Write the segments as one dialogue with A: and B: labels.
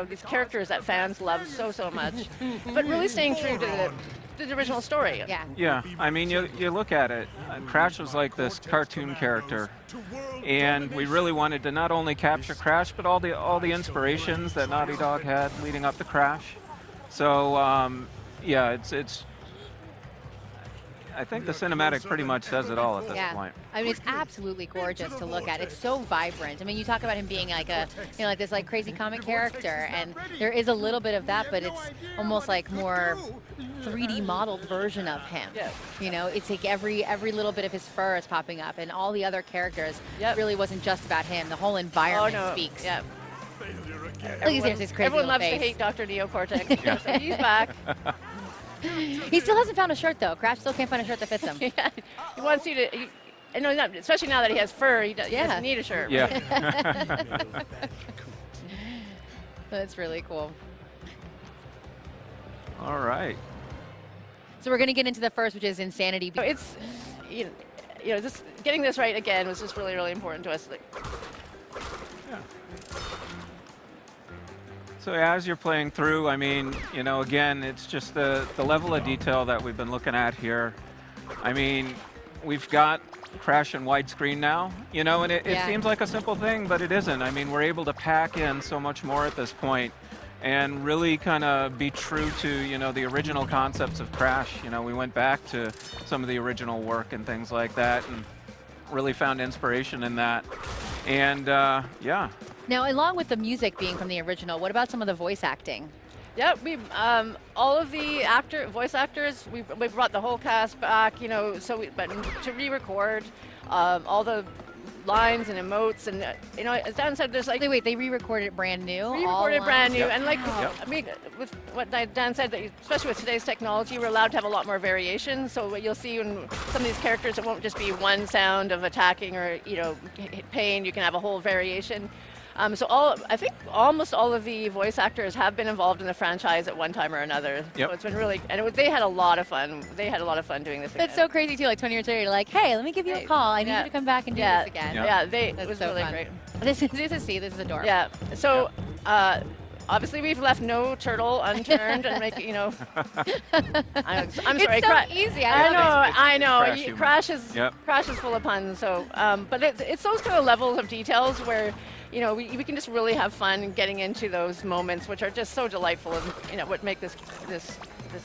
A: These characters that fans love so much, but really staying true to the original story.
B: Yeah.
C: Yeah, I mean, you look at it, Crash was like this cartoon character, and we really wanted to not only capture Crash, but all the inspirations that Naughty Dog had leading up to Crash. So, yeah, it's. I think the cinematic pretty much says it all at this point.
B: I mean, it's absolutely gorgeous to look at. It's so vibrant. I mean, you talk about him being like a, like this like crazy comic character, and there is a little bit of that, but it's almost like more 3D modeled version of him.
A: Yeah.
B: You know, it's like every little bit of his fur is popping up, and all the other characters really wasn't just about him. The whole environment speaks.
A: Yeah.
B: There's this crazy
A: Everyone loves
B: face.
A: to hate Dr. Neocortex. So he's back.
B: He still hasn't found a shirt though. Crash still can't find a shirt that fits him.
A: Yeah. He wants you to. I know, especially now that he has fur, he doesn't need a shirt.
C: Yeah.
B: That's really cool.
C: All right.
B: So we're going to get into the first, which is Insanity.
A: So it's, you know, just getting this right again was just really important to us.
C: Yeah. So as you're playing through, I mean, you know, again, it's just the level of detail that we've been looking at here. I mean, we've got Crash in widescreen now, you know, and it seems like a simple thing, but it isn't. I mean, we're able to pack in so much more at this point and really kind of be true to, you know, the original concepts of Crash. You know, we went back to some of the original work and things like that and really found inspiration in that. And yeah.
B: Now, along with the music being from the original, what about some of the voice acting?
A: Yeah, we all of the voice actors, we brought the whole cast back, you know, but to re-record all the lines and emotes, and you know, as Dan said, there's like
B: Wait, they re-recorded it brand new.
A: Re-recorded brand new, and like
B: Wow.
A: I mean, with what Dan said, that especially with today's technology, we're allowed to have a lot more variation. So what you'll see in some of these characters, it won't just be one sound of attacking or pain. You can have a whole variation. So I think almost all of the voice actors have been involved in the franchise at one time or another.
C: Yep.
A: So it's been really, and they had a lot of fun. They had a lot of fun doing this again.
B: That's so crazy too. Like 20 years later, you're like, hey, let me give you a call. I need you to come back and do this again.
A: Yeah, it
B: That's
A: was
B: so
A: really
B: fun.
A: great.
B: This is adorable.
A: Yeah. So. Obviously, we've left no turtle unturned, and I'm sorry.
B: It's so easy.
A: I know.
C: Crash humor.
A: Crash is full of puns. So, but it's those kind of levels of details where, you know, we can just really have fun getting into those moments, which are just so delightful, and you know, what make this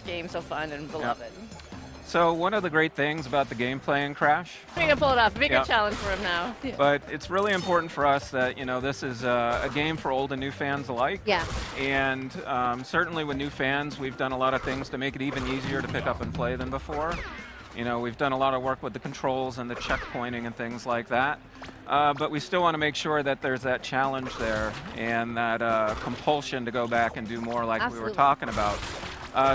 A: game so fun and beloved.
C: So one of the great things about the gameplay in Crash,
A: We're gonna pull it off. Bigger challenge for him now.
C: but it's really important for us that, you know, this is a game for old and new fans alike.
B: Yeah.
C: And certainly with new fans, we've done a lot of things to make it even easier to pick up and play than before. You know, we've done a lot of work with the controls and the checkpointing and things like that. But we still want to make sure that there's that challenge there and that compulsion to go back and do more like we were talking about.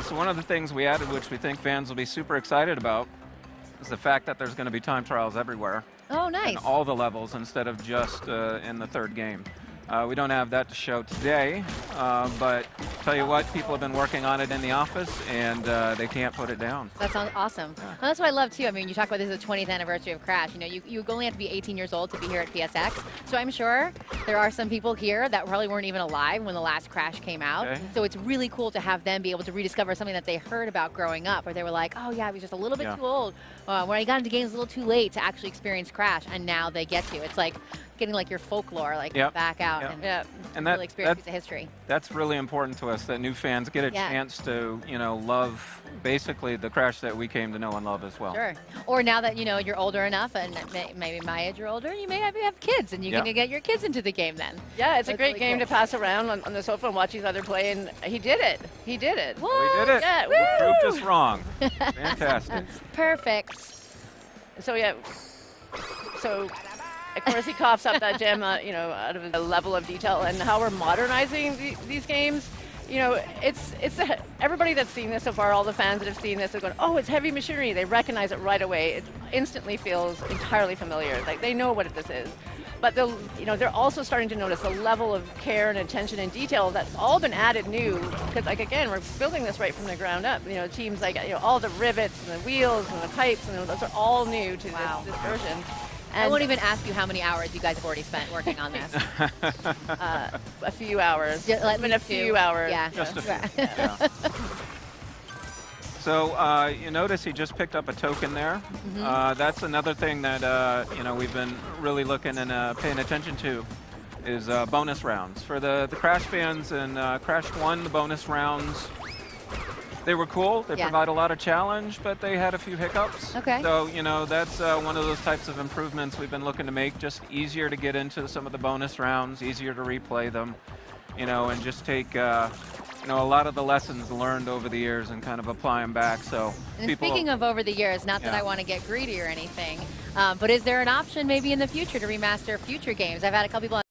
C: So one of the things we added, which we think fans will be super excited about, is the fact that there's going to be time trials everywhere.
B: Oh, nice.
C: In all the levels instead of just in the third game. We don't have that to show today, but tell you what, people have been working on it in the office, and they can't put it down.
B: That sounds awesome. Well, that's what I love too. I mean, you talk about this is the 20th anniversary of Crash. You know, you only have to be 18 years old to be here at PSX. So I'm sure there are some people here that probably weren't even alive when the last Crash came out.
C: Okay.
B: So it's really cool to have them be able to rediscover something that they heard about growing up, where they were like, oh yeah, I was just a little bit too old. When I got into games a little too late to actually experience Crash, and now they get to. It's like getting like your folklore like back out and
C: that,
B: really experience the history.
C: That's really important to us, that new fans get a chance to, you know, love basically the Crash that we came to know and love as well.
B: Sure. Or now that, you know, you're older enough, and maybe my age or older, you may have kids, and you can get your kids into the game then.
A: Yeah, it's
B: So
A: a great
B: really
A: game
B: cool.
A: to pass around on the sofa and watch each other play, and he did it. He did it.
B: What?
C: We did it.
A: Yeah,
C: We
A: woo!
C: proved us wrong. Fantastic.
B: Perfect.
A: So yeah, so of course he coughs up that gem, you know, out of a level of detail, and how we're modernizing these games. You know, it's everybody that's seen this so far, all the fans that have seen this are going, oh, it's heavy machinery. They recognize it right away. It instantly feels entirely familiar. Like they know what this is. But they're also starting to notice the level of care and attention and detail that's all been added new. Because like again, we're building this right from the ground up. You know, teams like all the rivets and the wheels and the pipes, and those are all new to this version. And
B: I won't even ask you how many hours you guys have already spent working on this.
A: a few hours.
B: Yeah,
A: I mean, a few hours.
B: Yeah.
C: Just a few. Yeah. So you notice he just picked up a token there. That's another thing that you know, we've been really looking and paying attention to, is bonus rounds. For the Crash fans and Crash 1, the bonus rounds, they were cool. They provide a lot of challenge, but they had a few hiccups.
B: Okay.
C: So, you know, that's one of those types of improvements we've been looking to make, just easier to get into some of the bonus rounds, easier to replay them, you know, and just take you know, a lot of the lessons learned over the years and kind of apply them back. So
B: And speaking of over the years, not that I want to get greedy or anything, but is there an option maybe in the future to remaster future games? I've had a couple people